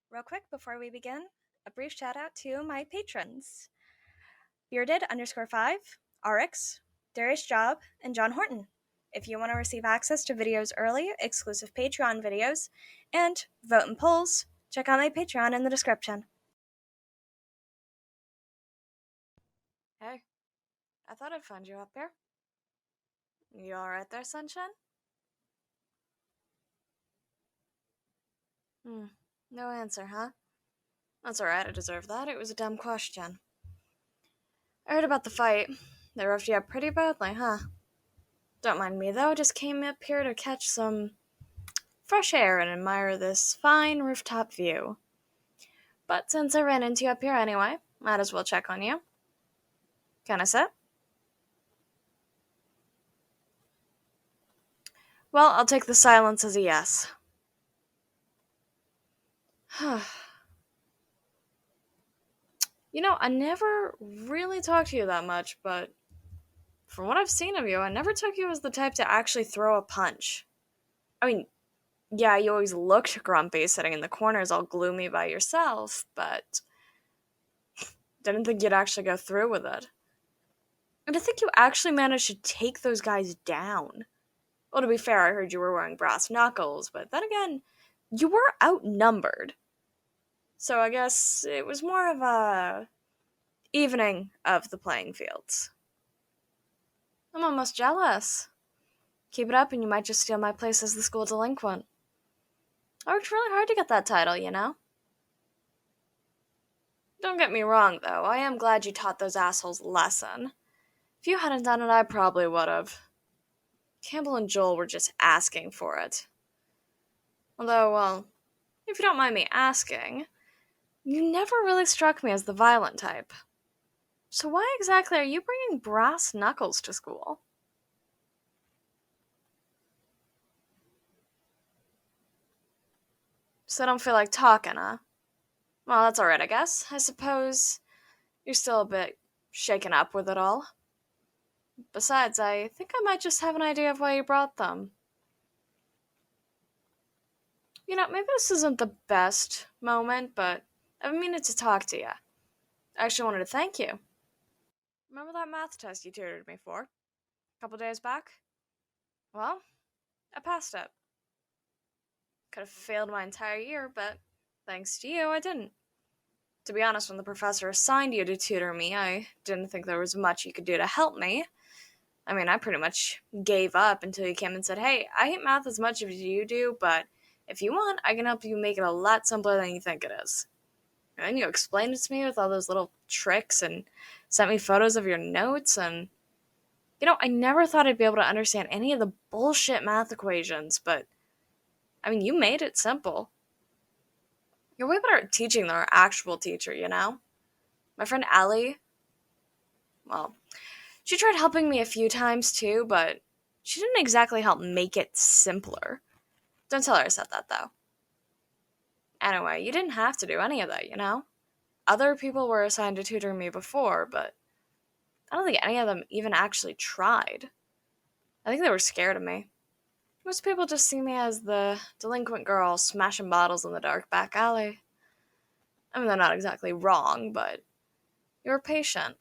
Real quick before we begin, a brief shout out to my patrons Bearded_5, RX, Darius Job, and John Horton. If you want to receive access to videos early, exclusive Patreon videos, and vote in polls, check out my Patreon in the description. Hey, I thought I'd find you up here. You alright there, sunshine? No answer, huh? That's alright, I deserve that. It was a dumb question. I heard about the fight. They roughed you up pretty badly, huh? Don't mind me, though. I just came up here to catch some fresh air and admire this fine rooftop view. But since I ran into you up here anyway, might as well check on you. Can I sit? Well, I'll take the silence as a yes. I never really talked to you that much, but from what I've seen of you, I never took you as the type to actually throw a punch. I mean, yeah, you always looked grumpy sitting in the corners all gloomy by yourself, but didn't think you'd actually go through with it. And I think you actually managed to take those guys down. Well, to be fair, I heard you were wearing brass knuckles, but then again, you were outnumbered. So I guess it was more of a evening of the playing fields. I'm almost jealous. Keep it up and you might just steal my place as the school delinquent. I worked really hard to get that title, you know? Don't get me wrong, though. I am glad you taught those assholes a lesson. If you hadn't done it, I probably would've. Campbell and Joel were just asking for it. Although, well, if you don't mind me asking, you never really struck me as the violent type. So why exactly are you bringing brass knuckles to school? So I don't feel like talking, huh? Well, that's alright, I guess. I suppose you're still a bit shaken up with it all. Besides, I think I might just have an idea of why you brought them. Maybe this isn't the best moment, but I've been meaning to talk to you. I actually wanted to thank you. Remember that math test you tutored me for? A couple days back? Well, I passed it. Could have failed my entire year, but thanks to you, I didn't. To be honest, when the professor assigned you to tutor me, I didn't think there was much you could do to help me. I mean, I pretty much gave up until you came and said, hey, I hate math as much as you do, but if you want, I can help you make it a lot simpler than you think it is. And then you explained it to me with all those little tricks and sent me photos of your notes, and I never thought I'd be able to understand any of the bullshit math equations, but I mean, you made it simple. You're way better at teaching than our actual teacher, My friend Allie, well, she tried helping me a few times too, but she didn't exactly help make it simpler. Don't tell her I said that, though. Anyway, you didn't have to do any of that, Other people were assigned to tutor me before, but I don't think any of them even actually tried. I think they were scared of me. Most people just see me as the delinquent girl smashing bottles in the dark back alley. I mean, they're not exactly wrong, but you were patient,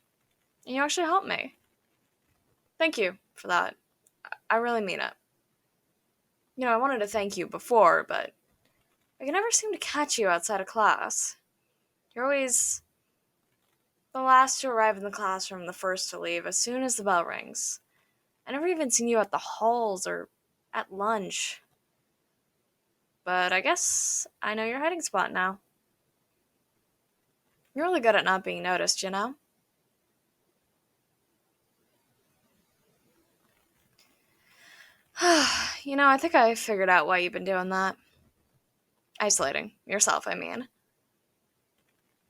and you actually helped me. Thank you for that. I really mean it. I wanted to thank you before, but I can never seem to catch you outside of class. You're always the last to arrive in the classroom, the first to leave as soon as the bell rings. I never even seen you at the halls or at lunch. But I guess I know your hiding spot now. You're really good at not being noticed, I think I figured out why you've been doing that. Isolating yourself, I mean.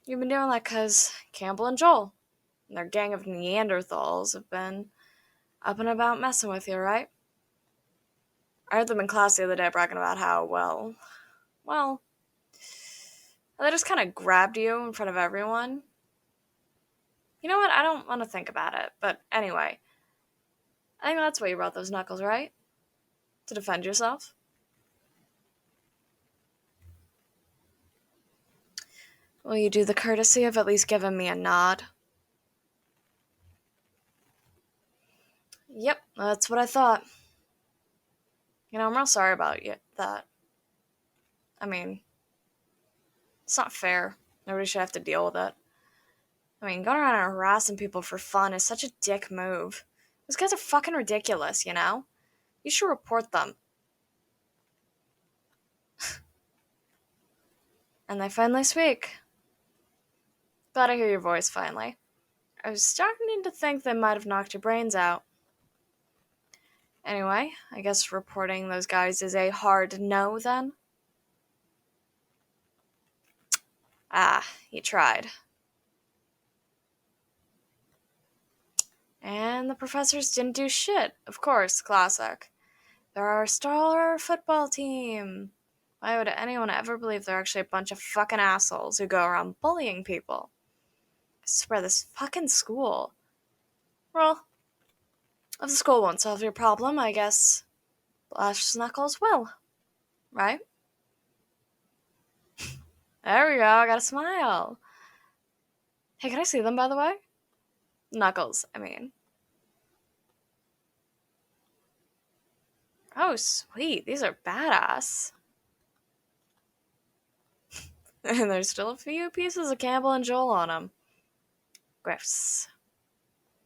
You've been doing that because Campbell and Joel and their gang of Neanderthals have been up and about messing with you, right? I heard them in class the other day bragging about how, well, they just kind of grabbed you in front of everyone. You know what? I don't want to think about it, but anyway. I think that's why you brought those knuckles, right? To defend yourself? Will you do the courtesy of at least giving me a nod? Yep, that's what I thought. I'm real sorry about that. I mean, it's not fair. Nobody should have to deal with it. Going around and harassing people for fun is such a dick move. Those guys are fucking ridiculous, You should report them. And they finally speak. Glad to hear your voice finally. I was starting to think they might have knocked your brains out. Anyway, I guess reporting those guys is a hard no then? You tried. And the professors didn't do shit. Of course, classic. They're our star football team. Why would anyone ever believe they're actually a bunch of fucking assholes who go around bullying people? I swear, this fucking school. Well, if the school won't solve your problem, I guess Blast Knuckles will. Right? There we go, I got a smile. Hey, can I see them, by the way? Knuckles, I mean. Oh, sweet. These are badass. And there's still a few pieces of Campbell and Joel on them. Gross.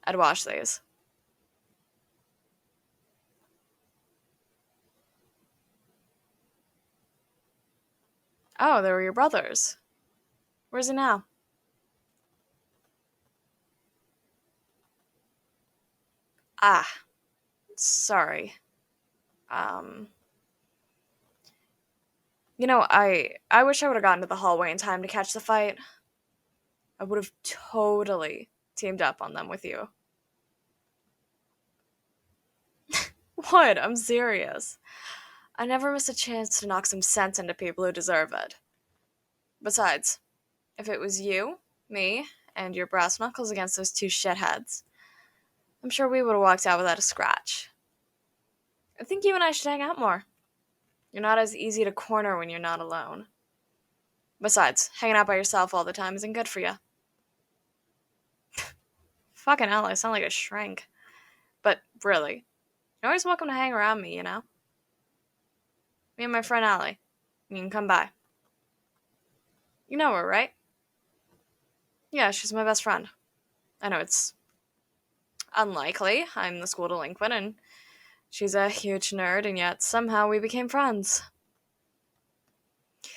I'd wash these. Oh, they were your brothers. Where's he now? Sorry. I wish I would have gotten to the hallway in time to catch the fight. I would have totally teamed up on them with you. What? I'm serious. I never miss a chance to knock some sense into people who deserve it. Besides, if it was you, me, and your brass knuckles against those two shitheads, I'm sure we would have walked out without a scratch. I think you and I should hang out more. You're not as easy to corner when you're not alone. Besides, hanging out by yourself all the time isn't good for you. Fucking hell, I sound like a shrink. But really, you're always welcome to hang around me, Me and my friend Allie. You can come by. You know her, right? Yeah, she's my best friend. I know it's unlikely. I'm the school delinquent, and she's a huge nerd, and yet somehow we became friends.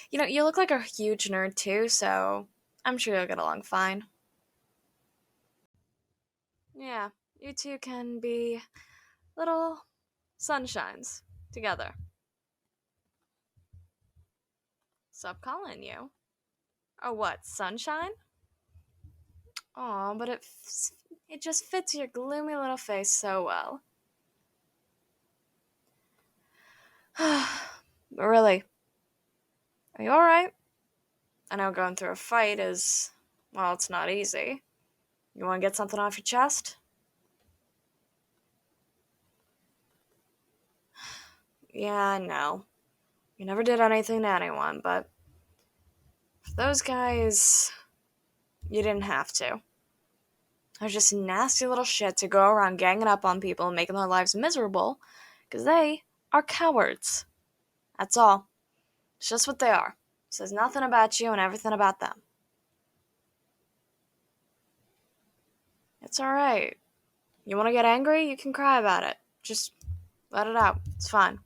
You look like a huge nerd too, so I'm sure you'll get along fine. Yeah, you two can be little sunshines together. Stop calling you. Oh, what, sunshine? Aw, but it just fits your gloomy little face so well. But really, are you alright? I know going through a fight is, well, it's not easy. You want to get something off your chest? Yeah, I know. You never did anything to anyone, but for those guys, you didn't have to. They're just nasty little shit to go around ganging up on people and making their lives miserable because they are cowards. That's all. It's just what they are. It says nothing about you and everything about them. It's alright. You want to get angry? You can cry about it. Just let it out. It's fine.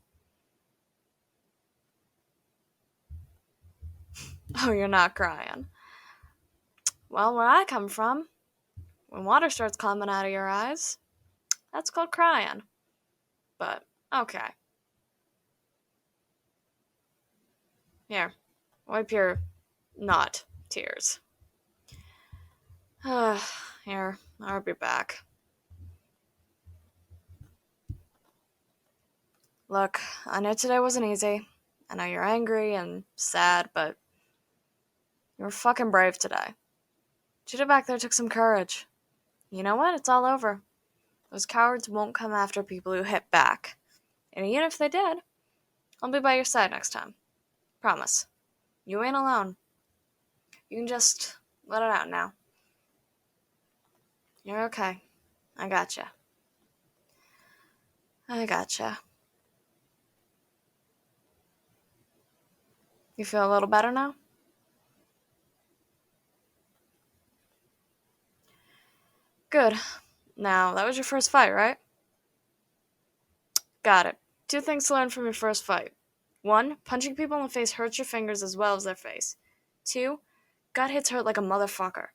Oh, you're not crying. Well, where I come from, when water starts coming out of your eyes, that's called crying. But, okay. Here, wipe your not tears. Here, I'll be back. Look, I know today wasn't easy. I know you're angry and sad, but you were fucking brave today. What you did back there took some courage. You know what? It's all over. Those cowards won't come after people who hit back. And even if they did, I'll be by your side next time. Promise. You ain't alone. You can just let it out now. You're okay. I gotcha. I gotcha. You feel a little better now? Good. Now, that was your first fight, right? Got it. Two things to learn from your first fight. One, punching people in the face hurts your fingers as well as their face. Two, gut hits hurt like a motherfucker.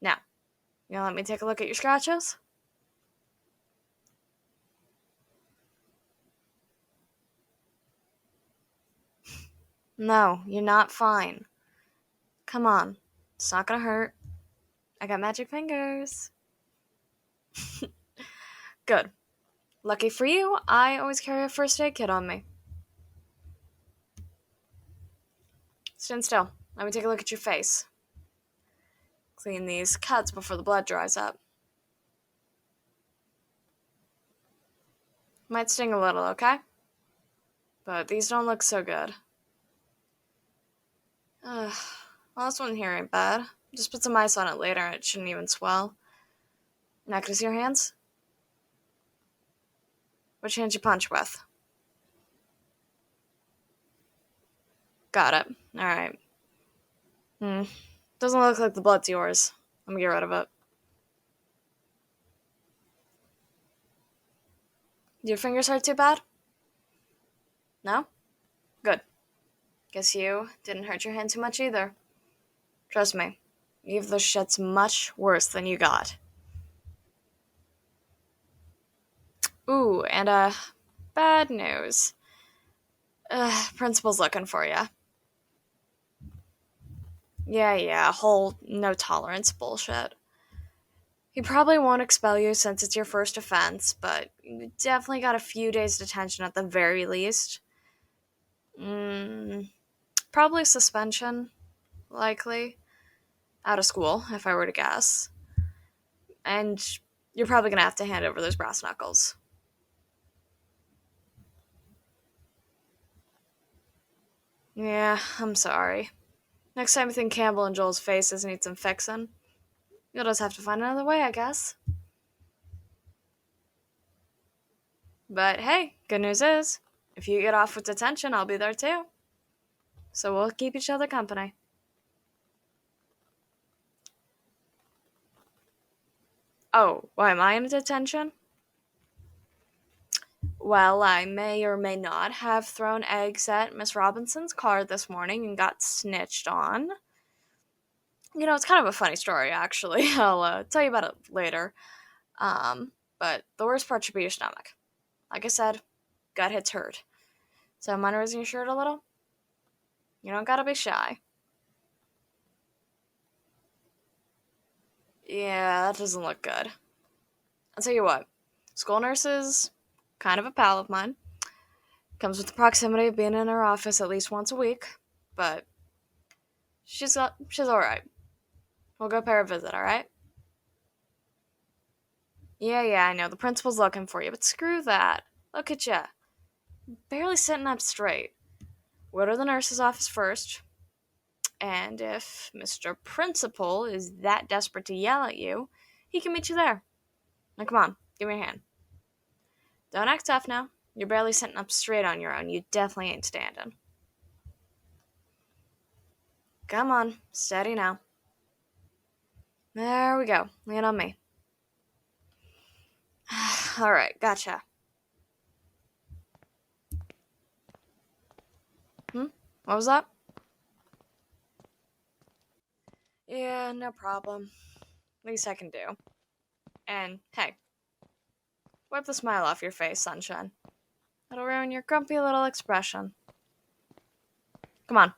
Now, you gonna let me take a look at your scratches? No, you're not fine. Come on. It's not gonna hurt. I got magic fingers. Good. Lucky for you, I always carry a first aid kit on me. Stand still. Let me take a look at your face. Clean these cuts before the blood dries up. Might sting a little, okay? But these don't look so good. Well, this one here ain't bad. Just put some ice on it later and it shouldn't even swell. Now can I see your hands? Which hand you punch with? Got it. Alright. Doesn't look like the blood's yours. Let me get rid of it. Do your fingers hurt too bad? No? Good. Guess you didn't hurt your hand too much either. Trust me, you have those shits much worse than you got. Ooh, and bad news. Principal's looking for you. Yeah, whole no tolerance bullshit. He probably won't expel you since it's your first offense, but you definitely got a few days detention at the very least. Probably suspension, likely. Out of school, if I were to guess. And you're probably gonna have to hand over those brass knuckles. Yeah, I'm sorry. Next time you think Campbell and Joel's faces need some fixing, you'll just have to find another way, I guess. But hey, good news is, if you get off with detention, I'll be there too. So we'll keep each other company. Oh, why am I in detention? Well, I may or may not have thrown eggs at Miss Robinson's car this morning and got snitched on. You know, it's kind of a funny story, actually. I'll tell you about it later. But the worst part should be your stomach. Like I said, gut hits hurt. So mind raising your shirt a little? You don't gotta be shy. Yeah, that doesn't look good. I'll tell you what. School nurse is kind of a pal of mine. Comes with the proximity of being in her office at least once a week. But she's alright. We'll go pay her a visit, alright? Yeah, I know. The principal's looking for you, but screw that. Look at ya. Barely sitting up straight. Go to the nurse's office first. And if Mr. Principal is that desperate to yell at you, he can meet you there. Now come on, give me your hand. Don't act tough now. You're barely sitting up straight on your own. You definitely ain't standing. Come on, steady now. There we go. Lean on me. Alright, gotcha. What was that? Yeah, no problem. Least I can do. And, hey, wipe the smile off your face, sunshine. That'll ruin your grumpy little expression. Come on.